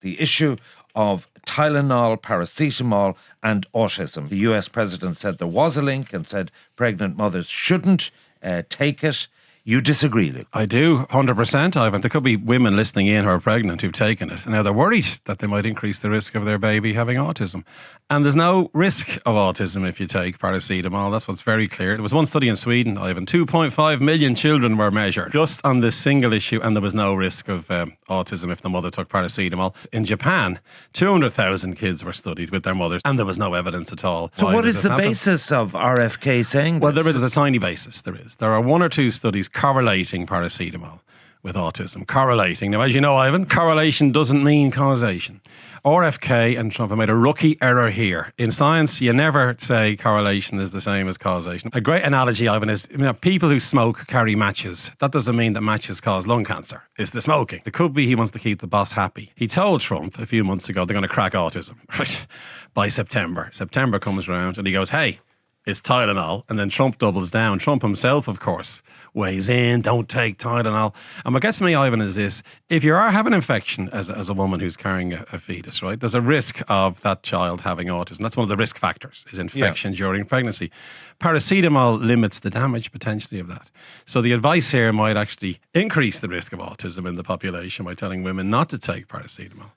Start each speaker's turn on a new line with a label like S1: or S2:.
S1: the issue of Tylenol, paracetamol and autism. The US president said there was a link and said pregnant mothers shouldn't take it. You disagree, Luke?
S2: I do, 100%, Ivan. There could be women listening in who are pregnant who've taken it. Now, they're worried that they might increase the risk of their baby having autism. And there's no risk of autism if you take paracetamol. That's what's very clear. There was one study in Sweden, Ivan. 2.5 million children were measured just on this single issue, and there was no risk of autism if the mother took paracetamol. In Japan, 200,000 kids were studied with their mothers, and there was no evidence at all.
S1: So what is the basis of RFK saying this?
S2: Well, there is a tiny basis, there is. There are one or two studies correlating paracetamol with autism. Correlating. Now, as you know, Ivan, correlation doesn't mean causation. RFK and Trump have made a rookie error here. In science, you never say correlation is the same as causation. A great analogy, Ivan, is people who smoke carry matches. That doesn't mean that matches cause lung cancer. It's the smoking. It could be he wants to keep the boss happy. He told Trump a few months ago they're going to crack autism, right? By September. September comes around and he goes, hey, it's Tylenol, and then Trump doubles down. Trump himself, of course, weighs in, don't take Tylenol. And what gets me, Ivan, is this. If you are having an infection as a woman who's carrying a fetus, right, there's a risk of that child having autism. That's one of the risk factors, is infection during pregnancy. Paracetamol limits the damage potentially of that. So the advice here might actually increase the risk of autism in the population by telling women not to take paracetamol.